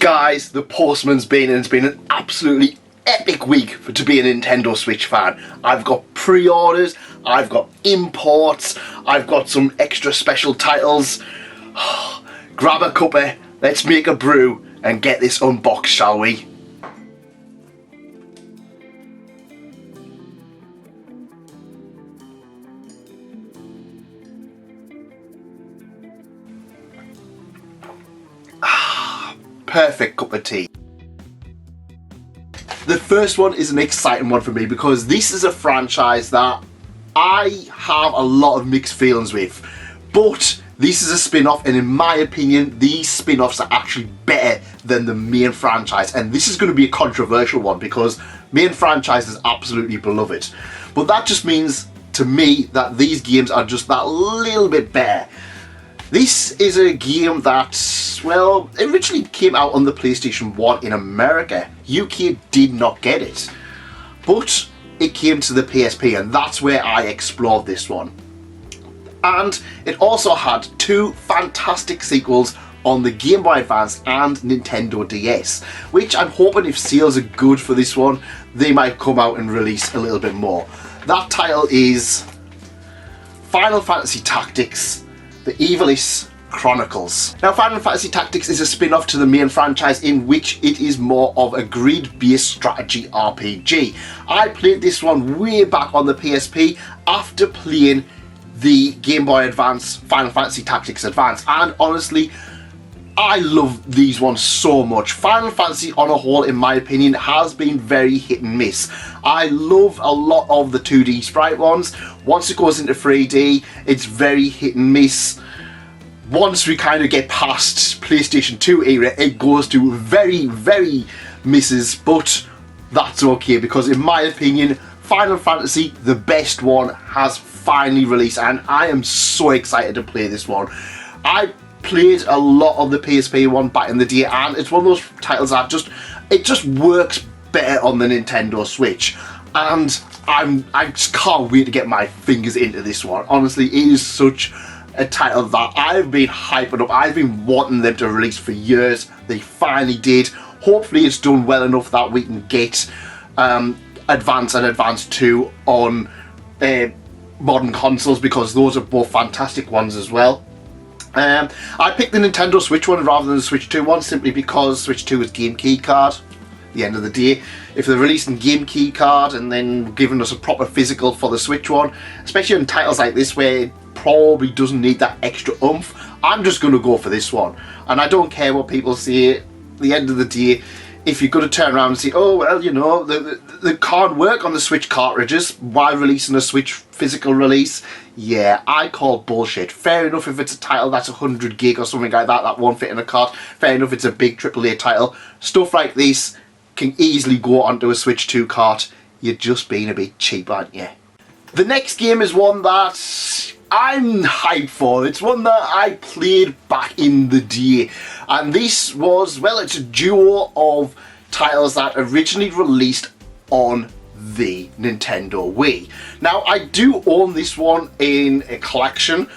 Guys, the postman's been and it's been an absolutely epic week to be a Nintendo Switch fan. I've got pre-orders, I've got imports, I've got some extra special titles. Grab a cuppa, let's make a brew and get this unboxed, shall we? Perfect cup of tea. The first one is an exciting one for me because this is a franchise that I have a lot of mixed feelings with, but this is a spin-off, and in my opinion these spin-offs are actually better than the main franchise, and this is going to be a controversial one because main franchise is absolutely beloved, but that just means to me that these games are just that little bit better. This is a game that, well, originally came out on the PlayStation 1 in America. UK did not get it, but it came to the PSP, and that's where I explored this one. And it also had two fantastic sequels on the Game Boy Advance and Nintendo DS, which I'm hoping, if sales are good for this one, they might come out and release a little bit more. That title is Final Fantasy Tactics: The Evilis Chronicles. Now, Final Fantasy Tactics is a spin-off to the main franchise in which it is more of a grid-based strategy RPG. I played this one way back on the PSP after playing the Game Boy Advance Final Fantasy Tactics Advance, and honestly, I love these ones so much. Final Fantasy on a whole, in my opinion, has been very hit and miss. I love a lot of the 2D sprite ones. Once it goes into 3D, it's very hit and miss. Once we kind of get past PlayStation 2 era, it goes to very misses, but that's okay because in my opinion, Final Fantasy, the best one, has finally released, and I am so excited to play this one. I played a lot of the PSP one back in the day, and it's one of those titles that it just works better on the Nintendo Switch, and I just can't wait to get my fingers into this one. Honestly, it is such a title that I've been hyping up. I've been wanting them to release for years. They finally did. Hopefully it's done well enough that we can get Advance and Advance 2 on modern consoles, because those are both fantastic ones as well. I picked the Nintendo Switch one rather than the Switch 2 one simply because Switch 2 is game key card. At the end of the day, if they're releasing game key card and then giving us a proper physical for the Switch one, especially in titles like this where it probably doesn't need that extra oomph, I'm just going to go for this one. And I don't care what people say. At the end of the day, if you're going to turn around and say, oh well, you know, they can't work on the Switch cartridges, why releasing a Switch physical release? Yeah, I call bullshit. Fair enough if it's a title that's 100 gig or something like that, that won't fit in a cart. Fair enough it's a big AAA title. Stuff like this can easily go onto a Switch 2 cart. You're just being a bit cheap, aren't you? The next game is one that I'm hyped for. It's one that I played back in the day, and this was, well, it's a duo of titles that originally released on the Nintendo Wii. Now, I do own this one in a collection,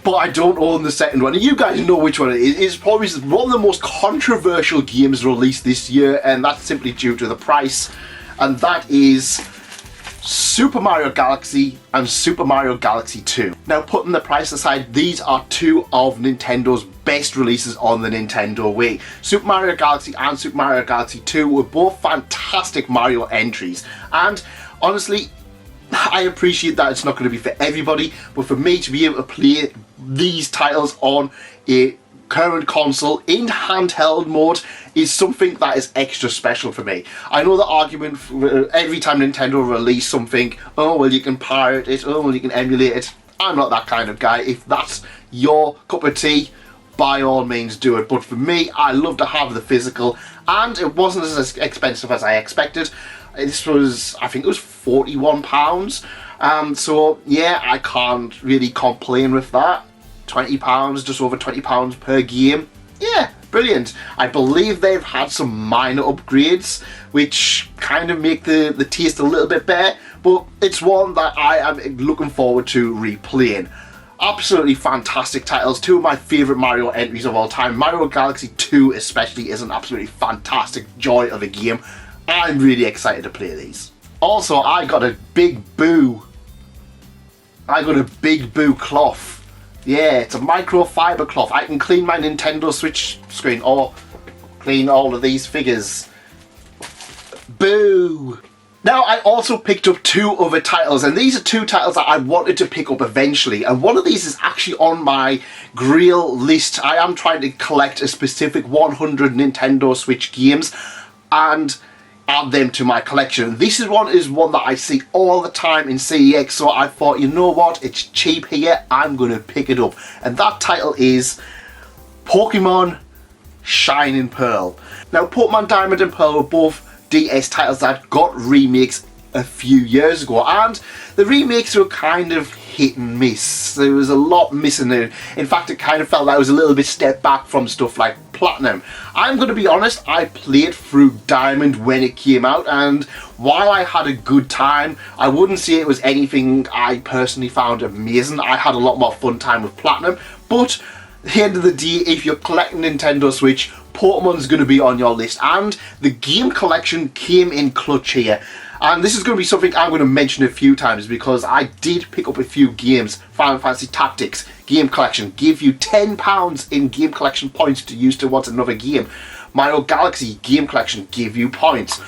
but I don't own the second one. And you guys know which one it is. It's probably one of the most controversial games released this year, and that's simply due to the price, and that is Super Mario Galaxy and Super Mario Galaxy 2. Now, putting the price aside, these are two of Nintendo's best releases on the Nintendo Wii. Super Mario Galaxy and Super Mario Galaxy 2 were both fantastic Mario entries, and honestly, I appreciate that it's not going to be for everybody, but for me to be able to play these titles on a current console in handheld mode is something that is extra special for me. I know the argument for every time Nintendo release something, oh well, you can pirate it, oh well, you can emulate it. I'm not that kind of guy. If that's your cup of tea, by all means do it, but for me, I love to have the physical, and it wasn't as expensive as I expected. This was, I think it was £41, so yeah, I can't really complain with that. £20, just over £20 per game. Yeah, brilliant. I believe they've had some minor upgrades which kind of make the taste a little bit better, but it's one that I am looking forward to replaying. Absolutely fantastic titles, two of my favourite Mario entries of all time. Mario Galaxy 2 especially is an absolutely fantastic joy of a game. I'm really excited to play these. Also, I got a big boo. I got a big boo cloth. Yeah, it's a microfiber cloth. I can clean my Nintendo Switch screen or clean all of these figures. Boo! Now, I also picked up two other titles, and these are two titles that I wanted to pick up eventually, and one of these is actually on my Grail list. I am trying to collect a specific 100 Nintendo Switch games and add them to my collection. This is one that I see all the time in CEX, so I thought, you know what, it's cheap here, I'm going to pick it up. And that title is Pokémon Shining Pearl. Now, Pokémon Diamond and Pearl were both DS titles that got remakes a few years ago, and the remakes were kind of hit and miss. There was a lot missing there. In fact, it kind of felt like it was a little bit step back from stuff like Platinum. I'm going to be honest, I played through Diamond when it came out, and while I had a good time, I wouldn't say it was anything I personally found amazing. I had a lot more fun time with Platinum, but at the end of the day, if you're collecting Nintendo Switch, Pokemon's going to be on your list, and the game collection came in clutch here. And this is going to be something I'm going to mention a few times because I did pick up a few games. Final Fantasy Tactics game collection give you £10 in game collection points to use towards another game. Mario Galaxy game collection give you points.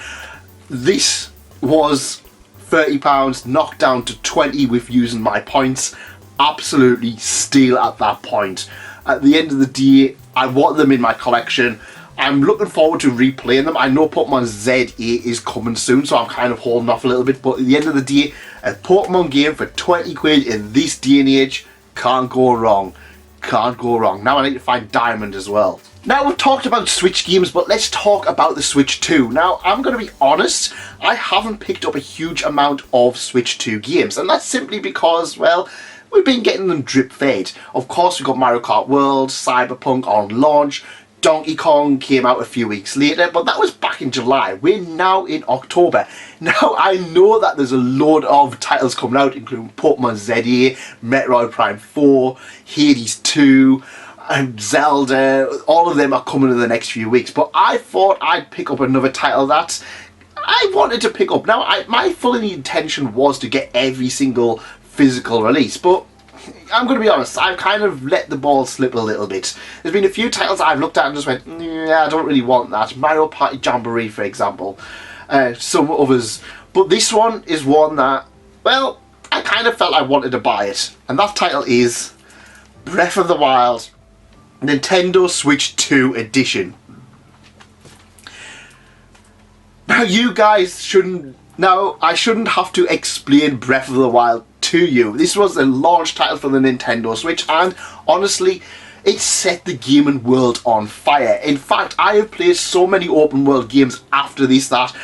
This was £30 knocked down to 20 with using my points. Absolutely steal at that point. At the end of the day, I want them in my collection. I'm looking forward to replaying them. I know Pokemon ZA is coming soon, so I'm kind of holding off a little bit, but at the end of the day, a Pokemon game for 20 quid in this day and age, can't go wrong. Can't go wrong. Now I need to find Diamond as well. Now, we've talked about Switch games, but let's talk about the Switch 2. Now, I'm going to be honest, I haven't picked up a huge amount of Switch 2 games, and that's simply because, well, we've been getting them drip-fed. Of course, we got Mario Kart World, Cyberpunk on launch, Donkey Kong came out a few weeks later, but that was back in July. We're now in October. Now, I know that there's a load of titles coming out, including Pokemon ZA, Metroid Prime 4, Hades 2, and Zelda. All of them are coming in the next few weeks, but I thought I'd pick up another title that I wanted to pick up. Now, my full intention was to get every single physical release, but I'm going to be honest, I've kind of let the ball slip a little bit. There's been a few titles I've looked at and just went, yeah, I don't really want that. Mario Party Jamboree, for example. Some others. But this one is one that, well, I kind of felt I wanted to buy it. And that title is Breath of the Wild Nintendo Switch 2 Edition. Now, you guys shouldn't... Now, I shouldn't have to explain Breath of the Wild to you. This was a launch title for the Nintendo Switch, and honestly, it set the gaming world on fire. In fact, I have played so many open world games after this that,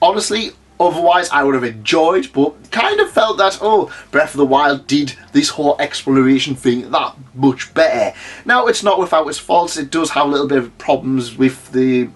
honestly, otherwise I would have enjoyed, but kind of felt that, oh, Breath of the Wild did this whole exploration thing that much better. Now, it's not without its faults. It does have a little bit of problems with the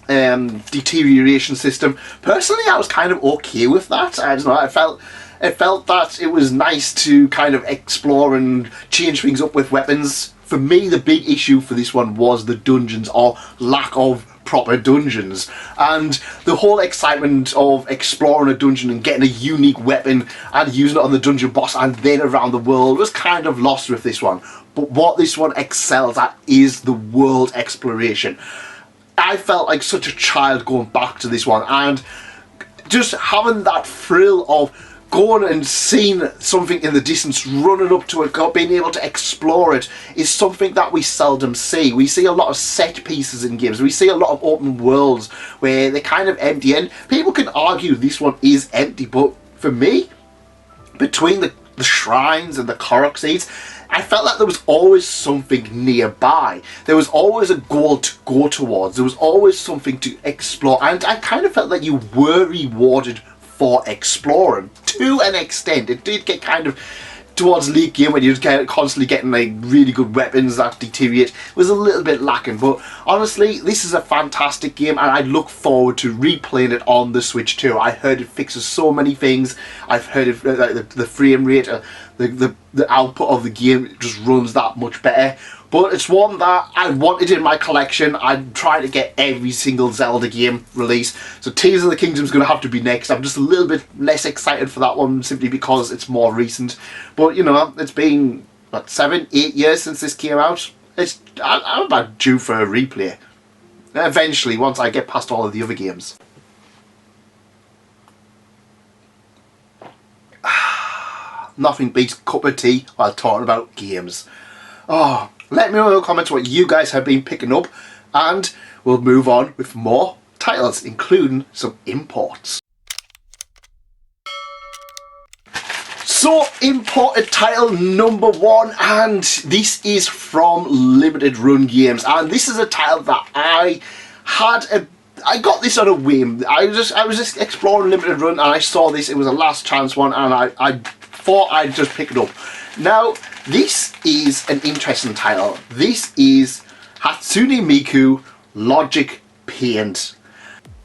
deterioration system. Personally, I was kind of okay with that. I don't know, it felt that it was nice to kind of explore and change things up with weapons. For me, the big issue for this one was the dungeons, or lack of proper dungeons, and the whole excitement of exploring a dungeon and getting a unique weapon and using it on the dungeon boss and then around the world was kind of lost with this one. But what this one excels at is the world exploration. I felt like such a child going back to this one, and just having that thrill of going and seeing something in the distance, running up to it, being able to explore it, is something that we seldom see. We see a lot of set pieces in games. We see a lot of open worlds where they're kind of empty, and people can argue this one is empty, but for me, between the shrines and the Korok seeds, I felt like there was always something nearby. There was always a goal to go towards. There was always something to explore, and I kind of felt like you were rewarded for exploring. To an extent, it did get kind of towards late game when you're constantly getting like really good weapons that deteriorate was a little bit lacking. But honestly, this is a fantastic game, and I look forward to replaying it on the Switch too. I heard it fixes so many things. I've heard it, like the frame rate, the output of the game just runs that much better. But it's one that I wanted in my collection. I'm trying to get every single Zelda game released. So Tears of the Kingdom is going to have to be next. I'm just a little bit less excited for that one simply because it's more recent. But you know, it's been, what, 7, 8 years since this came out. I'm about due for a replay. Eventually, once I get past all of the other games. Nothing beats a cup of tea while talking about games. Oh, let me know in the comments what you guys have been picking up, and we'll move on with more titles, including some imports. So, imported title number 1, and this is from Limited Run Games, and this is a title that I got this on a whim. I was just exploring Limited Run, and I saw this. It was a last chance one, and I thought I'd just pick it up. Now, this is an interesting title. This is Hatsune Miku Logic Paint.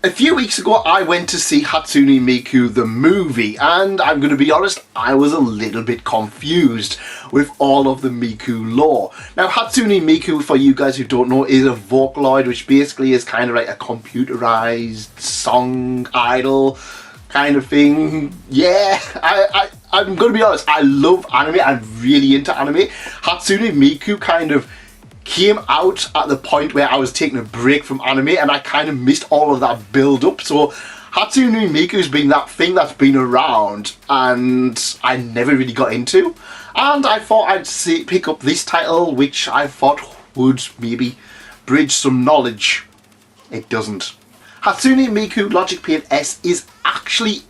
A few weeks ago, I went to see Hatsune Miku the movie, and I'm going to be honest, I was a little bit confused with all of the Miku lore. Now, Hatsune Miku, for you guys who don't know, is a Vocaloid, which basically is kind of like a computerized song idol kind of thing. Yeah, I'm going to be honest, I love anime. I'm really into anime. Hatsune Miku kind of came out at the point where I was taking a break from anime, and I kind of missed all of that build up. So Hatsune Miku's been that thing that's been around and I never really got into, and I thought I'd pick up this title, which I thought would maybe bridge some knowledge. It doesn't. Hatsune Miku Logic Paint S is actually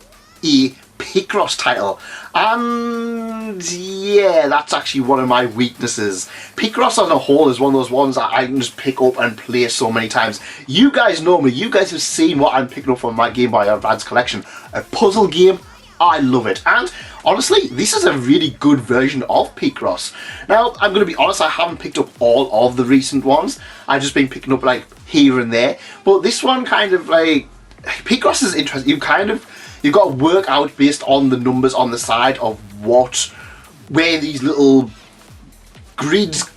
a Picross title, and yeah, that's actually one of my weaknesses. Picross as a whole is one of those ones that I can just pick up and play so many times. You guys know me, you guys have seen what I'm picking up from my Game Boy Advance collection. A puzzle game, I love it, and honestly, this is a really good version of Picross. Now, I'm going to be honest, I haven't picked up all of the recent ones. I've just been picking up like here and there, but this one kind of like, Picross is interesting. You've got to work out based on the numbers on the side of where these little grids,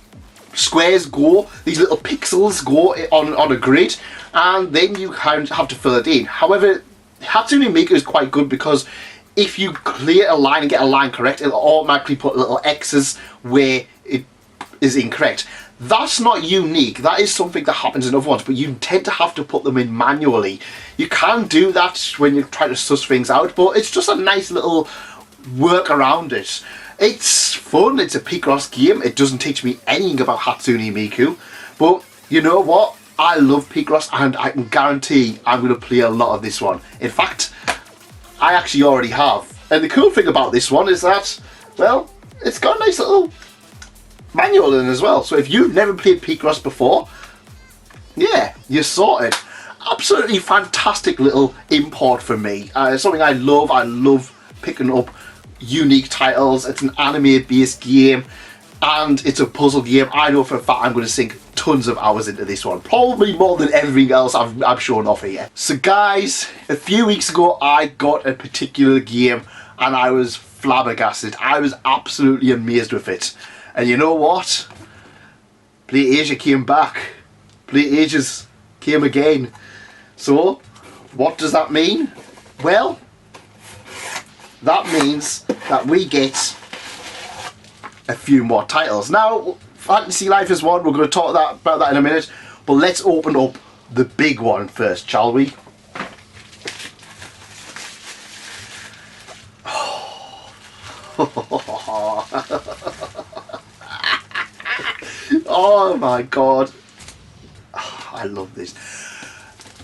squares go, these little pixels go on a grid, and then you kind of have to fill it in. However, Hatsune Miku is quite good because if you clear a line and get a line correct, it'll automatically put little X's where it is incorrect. That's not unique. That is something that happens in other ones, but you tend to have to put them in manually. You can do that when you're trying to suss things out, but it's just a nice little work around it. It's fun. It's a Picross game. It doesn't teach me anything about Hatsune Miku, but you know what? I love Picross, and I can guarantee I'm going to play a lot of this one. In fact, I actually already have. And the cool thing about this one is that, well, it's got a nice little manual in as well. So if you've never played Picross before, yeah, you're sorted. Absolutely fantastic little import for me. It's something I love. I love picking up unique titles. It's an anime-based game, and it's a puzzle game. I know for a fact I'm going to sink tons of hours into this one, probably more than everything else I've shown off here. So guys, a few weeks ago I got a particular game and I was flabbergasted. I was absolutely amazed with it. And you know what? Play Asia came back. Play Asia's came again. So, what does that mean? Well, that means that we get a few more titles. Now, Fantasy Life is one. We're going to talk about that in a minute. But let's open up the big one first, shall we? Oh my god. I love this.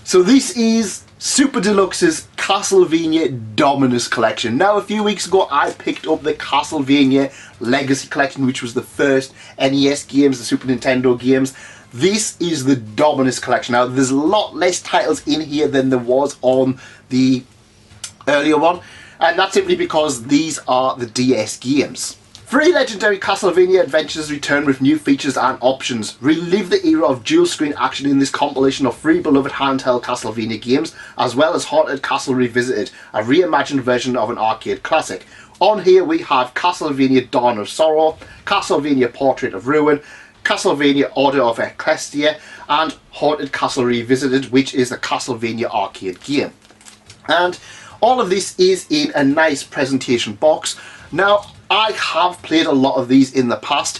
So this is Super Deluxe's Castlevania Dominus Collection. Now, a few weeks ago I picked up the Castlevania Legacy Collection, which was the first NES games, the Super Nintendo games. This is the Dominus Collection. Now, there's a lot less titles in here than there was on the earlier one, and that's simply because these are the DS games. 3 legendary Castlevania adventures return with new features and options. Relive the era of dual screen action in this compilation of 3 beloved handheld Castlevania games, as well as Haunted Castle Revisited, a reimagined version of an arcade classic. On here we have Castlevania Dawn of Sorrow, Castlevania Portrait of Ruin, Castlevania Order of Ecclesia, and Haunted Castle Revisited, which is a Castlevania arcade game. And all of this is in a nice presentation box. Now, I have played a lot of these in the past.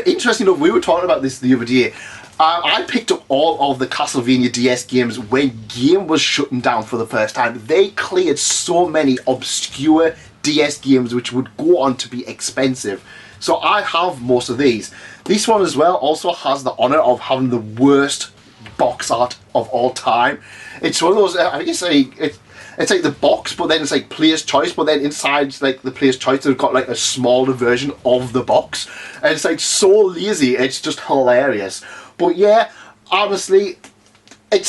Interesting enough, we were talking about this the other day. I picked up all of the Castlevania DS games when Game was shutting down for the first time. They cleared so many obscure DS games which would go on to be expensive. So I have most of these. This one as well also has the honour of having the worst box art of all time. It's one of those, I guess it's like the box, but then it's like player's choice, but then inside like the player's choice they've got like a smaller version of the box, and it's like so lazy, it's just hilarious. But yeah, honestly, I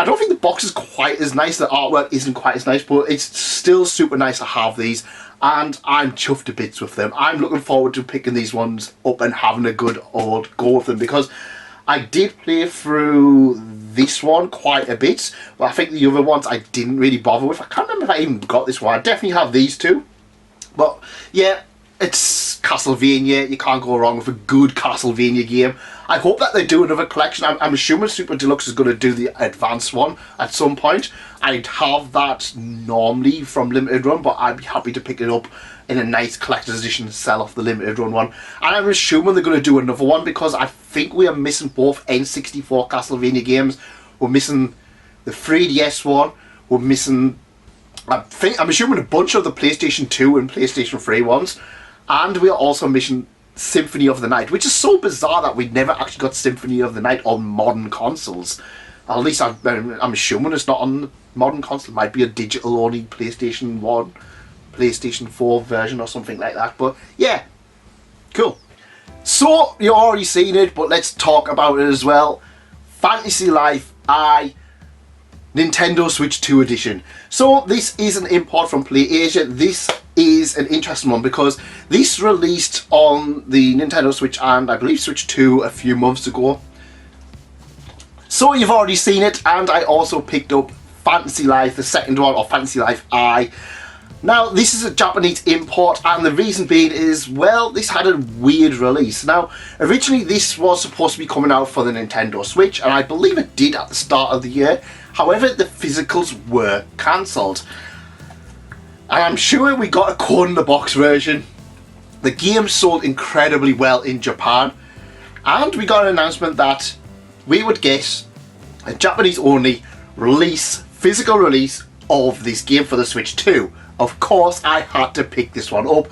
don't think the box is quite as nice, the artwork isn't quite as nice, but it's still super nice to have these, and I'm chuffed to bits with them. I'm looking forward to picking these ones up and having a good old go with them, because I did play through this one quite a bit, but I think the other ones I didn't really bother with. I can't remember if I even got this one. I definitely have these two. But yeah, it's Castlevania. You can't go wrong with a good Castlevania game. I hope that they do another collection. I'm assuming Super Deluxe is going to do the advanced one at some point. I'd have that normally from Limited Run, but I'd be happy to pick it up in a nice collector's edition to sell off the Limited Run one. And I'm assuming they're going to do another one, because I think we are missing both N64 Castlevania games. We're missing the 3DS one. We're missing, I'm assuming, a bunch of the PlayStation 2 and PlayStation 3 ones. And we are also missing Symphony of the Night, which is so bizarre that we never actually got Symphony of the Night on modern consoles. At least I'm assuming it's not on modern console. It might be a digital only PlayStation 1, PlayStation 4 version or something like that. But yeah, cool. So you've already seen it, but let's talk about it as well. Fantasy Life I Nintendo Switch 2 edition. So this is an import from PlayAsia. This is an interesting one because this released on the Nintendo Switch and I believe Switch 2 a few months ago. So you've already seen it, and I also picked up Fantasy Life, the second one, or Fantasy Life I. Now this is a Japanese import, and the reason being is, well, this had a weird release. Now originally this was supposed to be coming out for the Nintendo Switch, and I believe it did at the start of the year. However, the physicals were cancelled. And I'm sure we got a corn in the box version. The game sold incredibly well in Japan, and we got an announcement that we would get a Japanese only release, physical release of this game for the Switch 2. Of course, I had to pick this one up.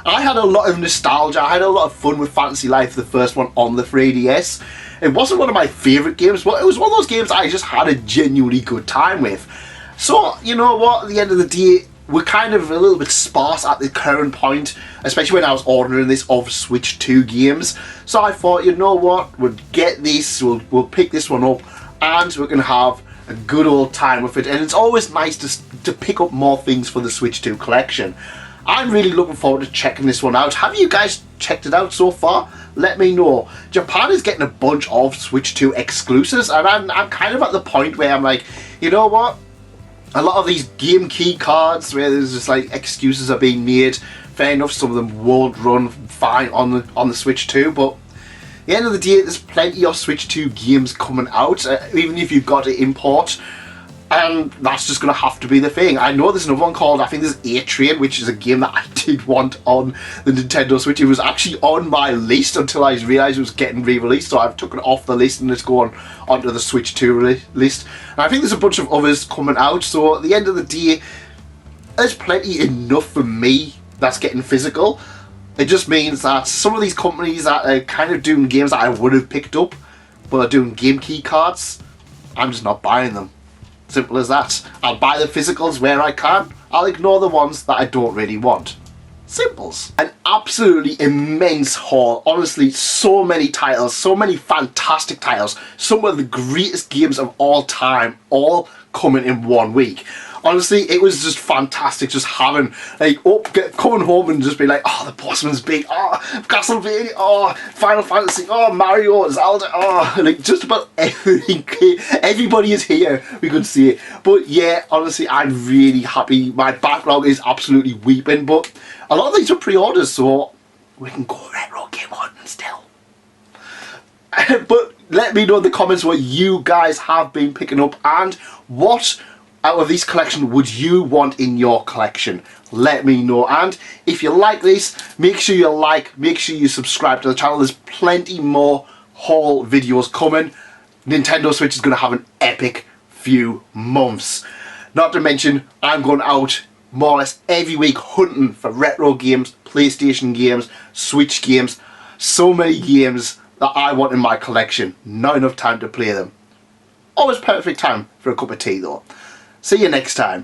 I had a lot of nostalgia. I had a lot of fun with Fantasy Life, the first one on the 3DS. It wasn't one of my favourite games, but it was one of those games I just had a genuinely good time with. So, you know what, at the end of the day, we're kind of a little bit sparse at the current point, especially when I was ordering this of Switch 2 games. So I thought, you know what, we'll get this, we'll pick this one up, and we're going to have a good old time with it. And it's always nice to pick up more things for the Switch 2 collection. I'm really looking forward to checking this one out. Have you guys checked it out so far? Let me know. Japan is getting a bunch of Switch 2 exclusives, and I'm kind of at the point where I'm like, you know what? A lot of these game key cards where there's just like excuses are being made. Fair enough, some of them won't run fine on the Switch 2, but at the end of the day, there's plenty of Switch 2 games coming out, even if you've got to import, and that's just going to have to be the thing. I know there's another one called, I think there's A-Train, which is a game that I did want on the Nintendo Switch. It was actually on my list until I realised it was getting re-released, so I've taken it off the list and it's going onto the Switch 2 list. And I think there's a bunch of others coming out, so at the end of the day, there's plenty enough for me that's getting physical. It just means that some of these companies that are kind of doing games that I would have picked up, but are doing game key cards, I'm just not buying them. Simple as that. I'll buy the physicals where I can. I'll ignore the ones that I don't really want. Simples. An absolutely immense haul. Honestly, so many titles, so many fantastic titles. Some of the greatest games of all time, all coming in 1 week. honestly, it was just fantastic just having, like, coming home and just be like, oh, the Bossman's big, oh, Castlevania, oh, Final Fantasy, oh, Mario, Zelda, oh, like, just about everything. Everybody is here, we could see it. But yeah, honestly, I'm really happy. My backlog is absolutely weeping, but a lot of these are pre-orders, so we can go retro game hunting still. But let me know in the comments what you guys have been picking up, and what out of this collection would you want in your collection. Let me know. And if you like this, make sure you like, make sure you subscribe to the channel. There's plenty more haul videos coming. Nintendo Switch is going to have an epic few months. Not to mention, I'm going out more or less every week hunting for retro games, PlayStation games, Switch games, so many games that I want in my collection. Not enough time to play them. Always perfect time for a cup of tea though. See you next time.